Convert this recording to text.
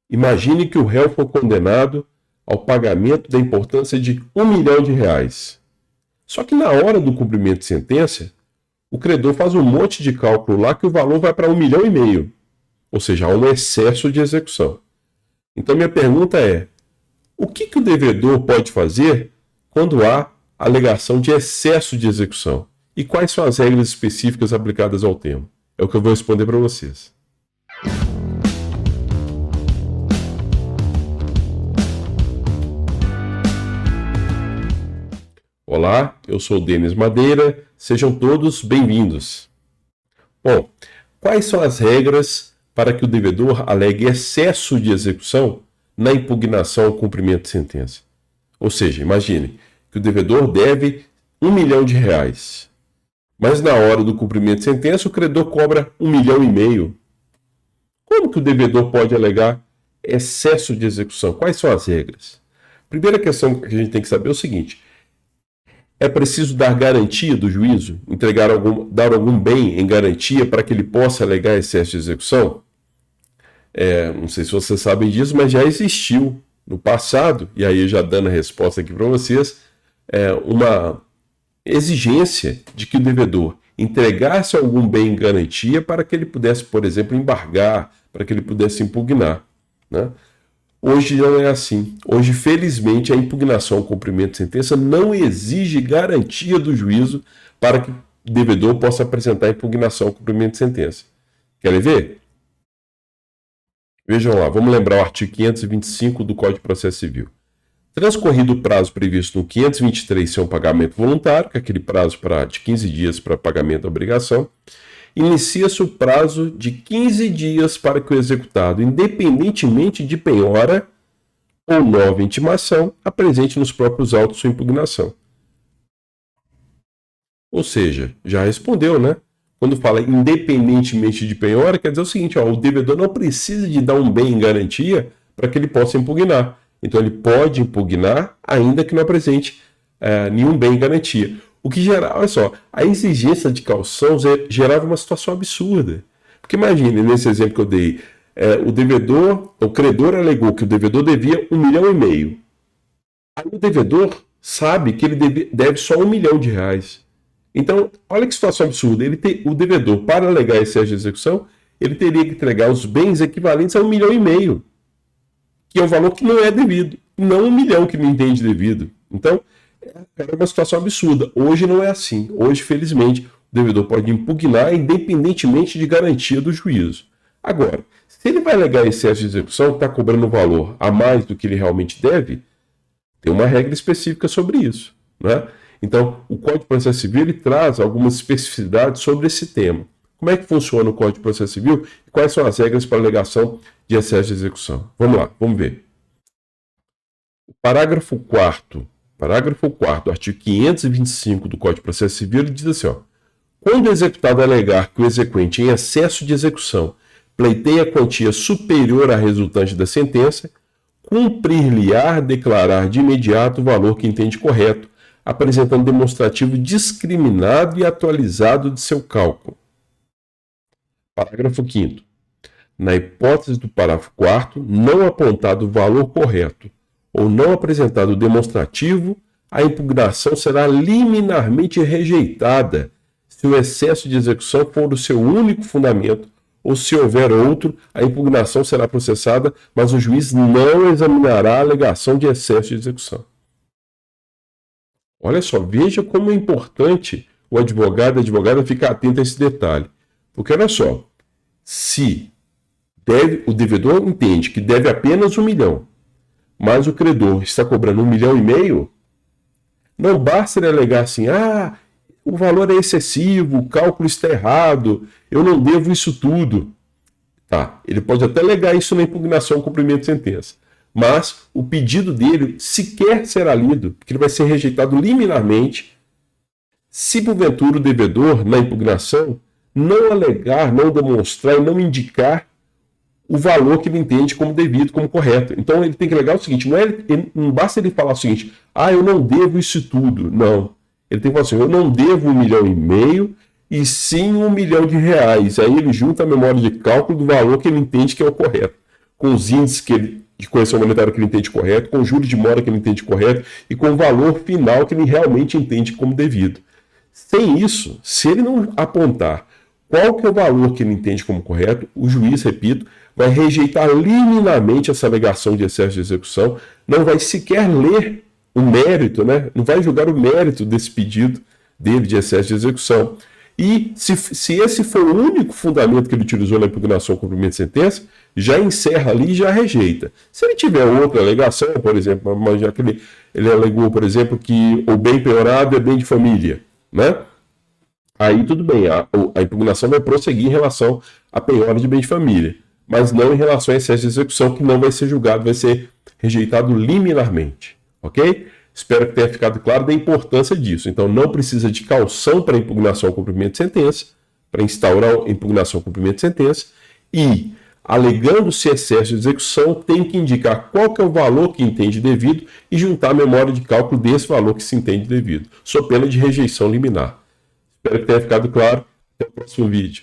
Imagine que o réu foi condenado ao pagamento da importância de R$ 1 milhão. Só que na hora do cumprimento de sentença, o credor faz um monte de cálculo lá que o valor vai para R$ 1,5 milhão. Ou seja, há um excesso de execução. Então minha pergunta é, o que o devedor pode fazer quando há alegação de excesso de execução? E quais são as regras específicas aplicadas ao tema? É o que eu vou responder para vocês. Olá, eu sou o Denis Madeira, sejam todos bem-vindos. Bom, quais são as regras para que o devedor alegue excesso de execução na impugnação ao cumprimento de sentença? Ou seja, imagine que o devedor deve R$ 1 milhão, mas na hora do cumprimento de sentença o credor cobra R$ 1,5 milhão. Como que o devedor pode alegar excesso de execução? Quais são as regras? Primeira questão que a gente tem que saber é o seguinte: é preciso dar garantia do juízo, dar algum bem em garantia para que ele possa alegar excesso de execução? Não sei se vocês sabem disso, mas já existiu no passado, e aí já dando a resposta aqui para vocês, uma exigência de que o devedor entregasse algum bem em garantia para que ele pudesse, por exemplo, embargar, para que ele pudesse impugnar, né? Hoje não é assim. Hoje, felizmente, a impugnação ao cumprimento de sentença não exige garantia do juízo para que o devedor possa apresentar a impugnação ao cumprimento de sentença. Querem ver? Vejam lá, vamos lembrar o artigo 525 do Código de Processo Civil. Transcorrido o prazo previsto no 523 sem um pagamento voluntário, que é aquele prazo de 15 dias para pagamento da obrigação, inicia-se o prazo de 15 dias para que o executado, independentemente de penhora ou nova intimação, apresente nos próprios autos sua impugnação. Ou seja, já respondeu, né? Quando fala independentemente de penhora, quer dizer o seguinte, o devedor não precisa de dar um bem em garantia para que ele possa impugnar. Então ele pode impugnar ainda que não apresente nenhum bem em garantia. O que gerava, olha só, a exigência de caução gerava uma situação absurda. Porque imagine, nesse exemplo que eu dei, o credor alegou que o devedor devia R$ 1,5 milhão. Aí o devedor sabe que ele deve só R$ 1 milhão. Então, olha que situação absurda. O devedor, para alegar excesso de execução, ele teria que entregar os bens equivalentes a R$ 1,5 milhão, que é um valor que não é devido, não R$ 1 milhão que me entende devido. Então, era uma situação absurda. Hoje não é assim. Hoje, felizmente, o devedor pode impugnar independentemente de garantia do juízo. Agora, se ele vai alegar excesso de execução, está cobrando um valor a mais do que ele realmente deve, tem uma regra específica sobre isso, né? Então, o Código de Processo Civil ele traz algumas especificidades sobre esse tema. Como é que funciona o Código de Processo Civil e quais são as regras para alegação de excesso de execução? Vamos lá, vamos ver. O parágrafo 4º, do artigo 525 do Código de Processo Civil, ele diz assim, quando o executado alegar que o exequente em excesso de execução pleiteia quantia superior à resultante da sentença, cumprir-lhe-á declarar de imediato o valor que entende correto, apresentando demonstrativo discriminado e atualizado de seu cálculo. Parágrafo 5º. Na hipótese do parágrafo 4º, não apontado o valor correto ou não apresentado o demonstrativo, a impugnação será liminarmente rejeitada se o excesso de execução for o seu único fundamento ou se houver outro, a impugnação será processada, mas o juiz não examinará a alegação de excesso de execução. Olha só, veja como é importante o advogado e a advogada ficar atento a esse detalhe. Porque olha só, se o devedor entende que deve apenas R$ 1 milhão, mas o credor está cobrando R$ 1,5 milhão, não basta ele alegar assim, o valor é excessivo, o cálculo está errado, eu não devo isso tudo. Tá, ele pode até alegar isso na impugnação ao cumprimento de sentença, mas o pedido dele sequer será lido, porque ele vai ser rejeitado liminarmente se porventura o devedor, na impugnação, não alegar, não demonstrar e não indicar o valor que ele entende como devido, como correto. Então ele tem que alegar o seguinte, não basta ele falar o seguinte, eu não devo isso tudo. Não. Ele tem que falar assim, eu não devo R$ 1,5 milhão e sim R$ 1 milhão. Aí ele junta a memória de cálculo do valor que ele entende que é o correto. com os índices de correção monetária que ele entende correto, com os juros de mora que ele entende correto e com o valor final que ele realmente entende como devido. Sem isso, se ele não apontar qual que é o valor que ele entende como correto, o juiz, repito, vai rejeitar liminarmente essa alegação de excesso de execução, não vai sequer ler o mérito, né? Não vai julgar o mérito desse pedido dele de excesso de execução. E se esse for o único fundamento que ele utilizou na impugnação ao cumprimento de sentença, já encerra ali e já rejeita. Se ele tiver outra alegação, por exemplo, já que ele alegou, por exemplo, que o bem penhorado é bem de família, né? Aí tudo bem, a impugnação vai prosseguir em relação à penhora de bem de família, mas não em relação a excesso de execução, que não vai ser julgado, vai ser rejeitado liminarmente, ok? Espero que tenha ficado claro da importância disso. Então, não precisa de caução para impugnação ao cumprimento de sentença, para instaurar a impugnação ao cumprimento de sentença, e, alegando-se excesso de execução, tem que indicar qual que é o valor que entende devido e juntar a memória de cálculo desse valor que se entende devido, sob pena de rejeição liminar. Espero que tenha ficado claro. Até o próximo vídeo.